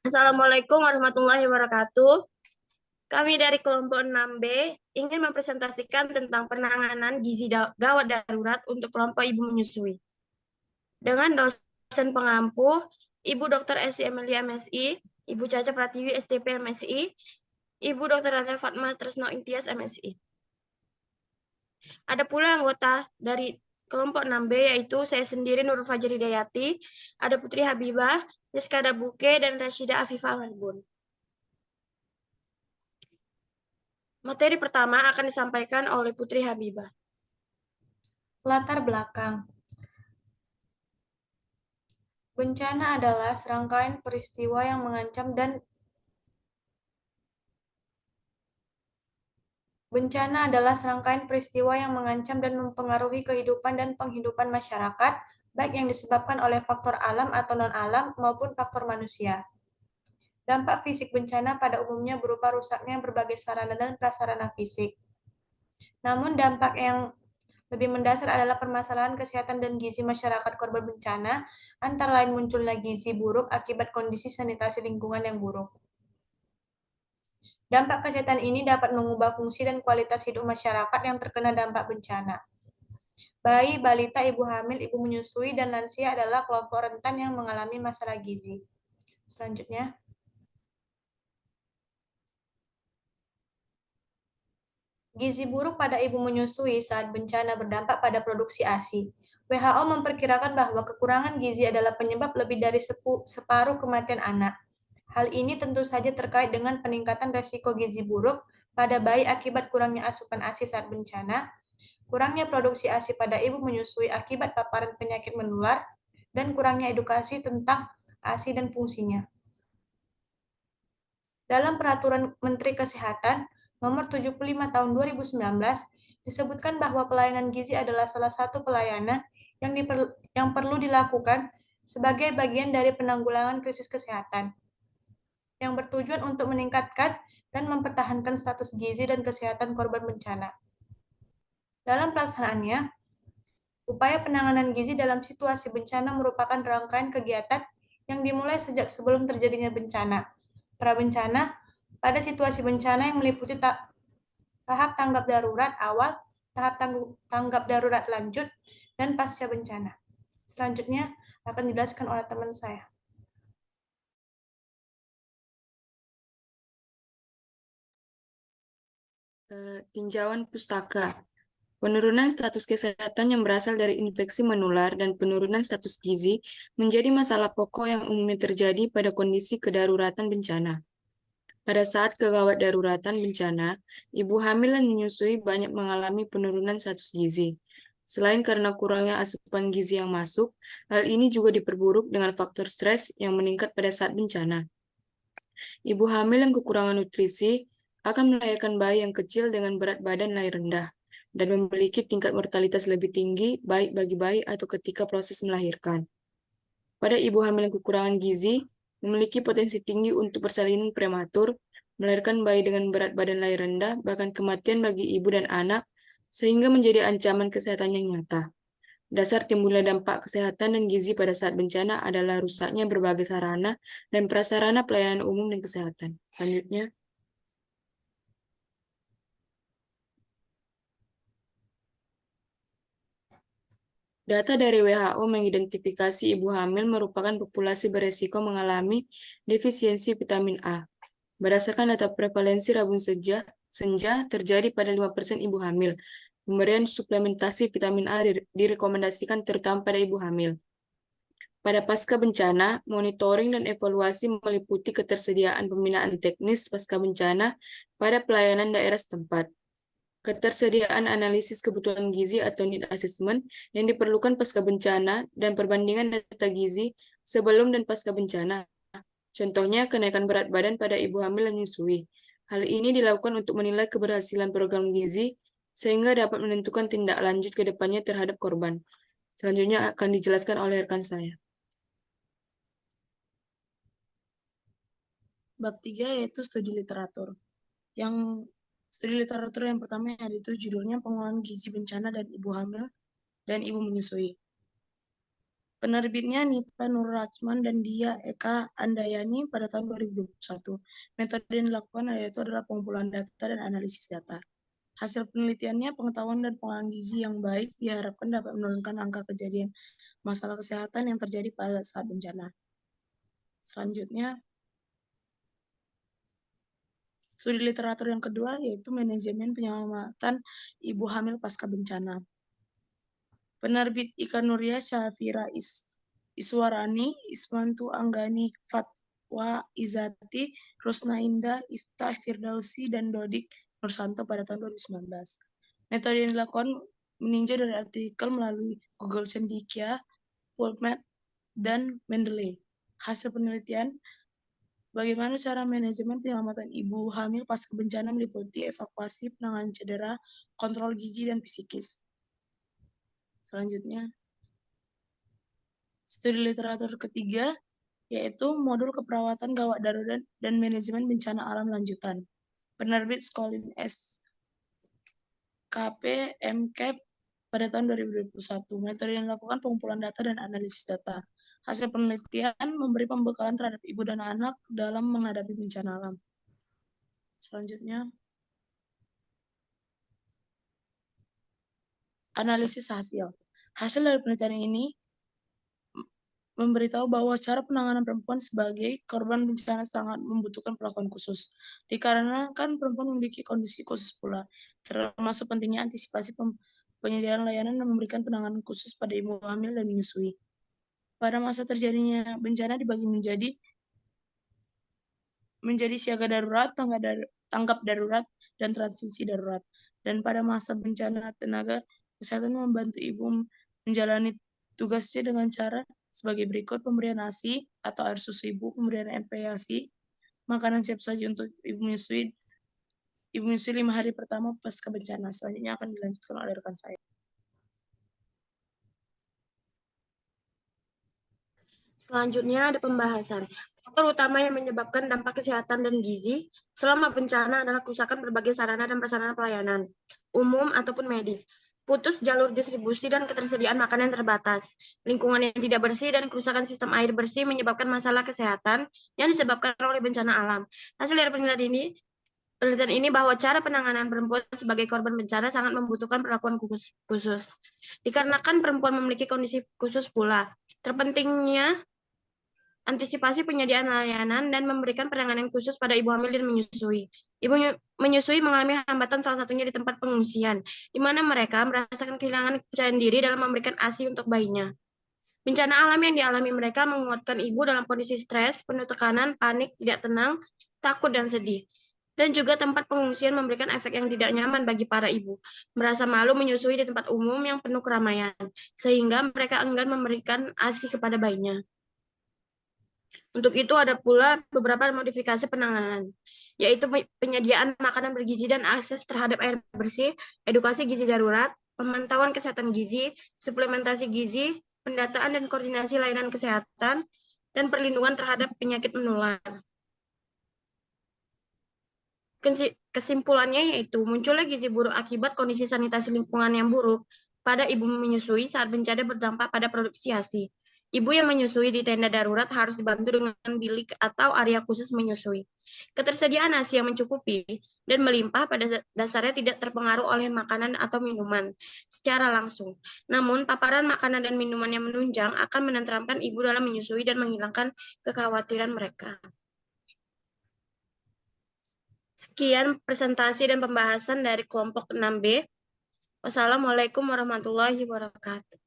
Assalamualaikum warahmatullahi wabarakatuh. Kami dari kelompok 6B ingin mempresentasikan tentang penanganan gizi gawat darurat untuk kelompok ibu menyusui. Dengan dosen pengampu, Ibu Dr. Esti Emilia MSI, Ibu Caca Pratiwi STP MSI, Ibu Dr. Rana Fatma Tresno Intias MSI. Ada pula anggota dari kelompok 6B yaitu saya sendiri Nurul Fajri Dayati, ada Putri Habibah, Rizka Dabuke, dan Rashida Afifah Marbun. Materi pertama akan disampaikan oleh Putri Habibah. Latar belakang. Bencana adalah serangkaian peristiwa yang mengancam dan mempengaruhi kehidupan dan penghidupan masyarakat, baik yang disebabkan oleh faktor alam atau non-alam maupun faktor manusia. Dampak fisik bencana pada umumnya berupa rusaknya berbagai sarana dan prasarana fisik. Namun dampak yang lebih mendasar adalah permasalahan kesehatan dan gizi masyarakat korban bencana, antara lain munculnya gizi buruk akibat kondisi sanitasi lingkungan yang buruk. Dampak kesehatan ini dapat mengubah fungsi dan kualitas hidup masyarakat yang terkena dampak bencana. Bayi, balita, ibu hamil, ibu menyusui, dan lansia adalah kelompok rentan yang mengalami masalah gizi. Selanjutnya, gizi buruk pada ibu menyusui saat bencana berdampak pada produksi ASI. WHO memperkirakan bahwa kekurangan gizi adalah penyebab lebih dari separuh kematian anak. Hal ini tentu saja terkait dengan peningkatan resiko gizi buruk pada bayi akibat kurangnya asupan ASI saat bencana, kurangnya produksi ASI pada ibu menyusui akibat paparan penyakit menular, dan kurangnya edukasi tentang ASI dan fungsinya. Dalam Peraturan Menteri Kesehatan Nomor 75 Tahun 2019 disebutkan bahwa pelayanan gizi adalah salah satu pelayanan yang perlu dilakukan sebagai bagian dari penanggulangan krisis kesehatan, yang bertujuan untuk meningkatkan dan mempertahankan status gizi dan kesehatan korban bencana. Dalam pelaksanaannya, upaya penanganan gizi dalam situasi bencana merupakan rangkaian kegiatan yang dimulai sejak sebelum terjadinya bencana, prabencana, pada situasi bencana yang meliputi tahap tanggap darurat awal, tahap tanggap darurat lanjut, dan pasca bencana. Selanjutnya akan dijelaskan oleh teman saya. Tinjauan pustaka. Penurunan status kesehatan yang berasal dari infeksi menular dan penurunan status gizi menjadi masalah pokok yang umumnya terjadi pada kondisi kedaruratan bencana. Pada saat kegawat daruratan bencana, ibu hamil dan menyusui banyak mengalami penurunan status gizi. Selain karena kurangnya asupan gizi yang masuk, hal ini juga diperburuk dengan faktor stres yang meningkat pada saat bencana. Ibu hamil yang kekurangan nutrisi akan melahirkan bayi yang kecil dengan berat badan lahir rendah dan memiliki tingkat mortalitas lebih tinggi baik bagi bayi atau ketika proses melahirkan. Pada ibu hamil yang kekurangan gizi, memiliki potensi tinggi untuk persalinan prematur, melahirkan bayi dengan berat badan lahir rendah, bahkan kematian bagi ibu dan anak, sehingga menjadi ancaman kesehatan yang nyata. Dasar timbulnya dampak kesehatan dan gizi pada saat bencana adalah rusaknya berbagai sarana dan prasarana pelayanan umum dan kesehatan. Selanjutnya, data dari WHO mengidentifikasi ibu hamil merupakan populasi beresiko mengalami defisiensi vitamin A. Berdasarkan data prevalensi rabun senja terjadi pada 5% ibu hamil. Pemberian suplementasi vitamin A direkomendasikan terutama pada ibu hamil. Pada pasca bencana, monitoring dan evaluasi meliputi ketersediaan pembinaan teknis pasca bencana pada pelayanan daerah setempat, ketersediaan analisis kebutuhan gizi atau need assessment yang diperlukan pasca bencana, dan perbandingan data gizi sebelum dan pasca bencana. Contohnya, kenaikan berat badan pada ibu hamil dan menyusui. Hal ini dilakukan untuk menilai keberhasilan program gizi sehingga dapat menentukan tindak lanjut ke depannya terhadap korban. Selanjutnya akan dijelaskan oleh rekan saya. Bab 3 yaitu studi literatur. Yang studi literatur yang pertama yaitu judulnya Pengolahan Gizi Bencana dan Ibu Hamil dan Ibu Menyusui. Penerbitnya Nita Nurrachman dan Dia Eka Andayani pada tahun 2021. Metode yang dilakukan yaitu adalah pengumpulan data dan analisis data. Hasil penelitiannya, pengetahuan dan pengolahan gizi yang baik diharapkan dapat menurunkan angka kejadian masalah kesehatan yang terjadi pada saat bencana. Selanjutnya, studi literatur yang kedua yaitu manajemen penyelamatan ibu hamil pasca bencana. Penerbit Ika Nuria Syafira Iswarani, Ismantu Anggani Fatwa Izati, Rusna Indah, Iftah Firdausi, dan Dodik Nursanto pada tahun 2019. Metode yang dilakukan meninjau dari artikel melalui Google Cendekia, PubMed, dan Mendeley. Hasil penelitian, bagaimana cara manajemen penyelamatan ibu hamil pasca bencana meliputi evakuasi, penanganan cedera, kontrol gizi, dan psikis. Selanjutnya, studi literatur ketiga yaitu modul keperawatan gawat darurat dan manajemen bencana alam lanjutan. Penerbit Skolin SKP MCAP pada tahun 2021. Metode yang dilakukan pengumpulan data dan analisis data. Hasil penelitian memberi pembekalan terhadap ibu dan anak dalam menghadapi bencana alam. Selanjutnya, analisis hasil. Hasil dari penelitian ini memberitahu bahwa cara penanganan perempuan sebagai korban bencana sangat membutuhkan perlakuan khusus. Dikarenakan perempuan memiliki kondisi khusus pula, termasuk pentingnya antisipasi penyediaan layanan dan memberikan penanganan khusus pada ibu hamil dan menyusui. Pada masa terjadinya bencana dibagi menjadi siaga darurat, tanggap darurat, dan transisi darurat. Dan pada masa bencana, tenaga kesehatan membantu ibu menjalani tugasnya dengan cara sebagai berikut: pemberian ASI atau air susu ibu, pemberian MPASI, makanan siap saji untuk ibu menyusui 5 hari pertama pasca bencana. Selanjutnya akan dilanjutkan oleh rekan saya. Selanjutnya ada pembahasan. Faktor utama yang menyebabkan dampak kesehatan dan gizi selama bencana adalah kerusakan berbagai sarana dan prasarana pelayanan, umum ataupun medis, putus jalur distribusi dan ketersediaan makanan yang terbatas, lingkungan yang tidak bersih, dan kerusakan sistem air bersih menyebabkan masalah kesehatan yang disebabkan oleh bencana alam. Hasil dari penelitian ini bahwa cara penanganan perempuan sebagai korban bencana sangat membutuhkan perlakuan khusus. Dikarenakan perempuan memiliki kondisi khusus pula, terpentingnya antisipasi penyediaan layanan dan memberikan penanganan khusus pada ibu hamil dan menyusui. Ibu menyusui mengalami hambatan salah satunya di tempat pengungsian, di mana mereka merasakan kehilangan kepercayaan diri dalam memberikan ASI untuk bayinya. Bencana alam yang dialami mereka menguatkan ibu dalam kondisi stres, penuh tekanan, panik, tidak tenang, takut, dan sedih. Dan juga tempat pengungsian memberikan efek yang tidak nyaman bagi para ibu, merasa malu menyusui di tempat umum yang penuh keramaian, sehingga mereka enggan memberikan ASI kepada bayinya. Untuk itu ada pula beberapa modifikasi penanganan, yaitu penyediaan makanan bergizi dan akses terhadap air bersih, edukasi gizi darurat, pemantauan kesehatan gizi, suplementasi gizi, pendataan dan koordinasi layanan kesehatan, dan perlindungan terhadap penyakit menular. Kesimpulannya yaitu munculnya gizi buruk akibat kondisi sanitasi lingkungan yang buruk pada ibu menyusui saat bencana berdampak pada produksi ASI. Ibu yang menyusui di tenda darurat harus dibantu dengan bilik atau area khusus menyusui. Ketersediaan ASI yang mencukupi dan melimpah pada dasarnya tidak terpengaruh oleh makanan atau minuman secara langsung. Namun, paparan makanan dan minuman yang menunjang akan menenteramkan ibu dalam menyusui dan menghilangkan kekhawatiran mereka. Sekian presentasi dan pembahasan dari kelompok 6B. Wassalamualaikum warahmatullahi wabarakatuh.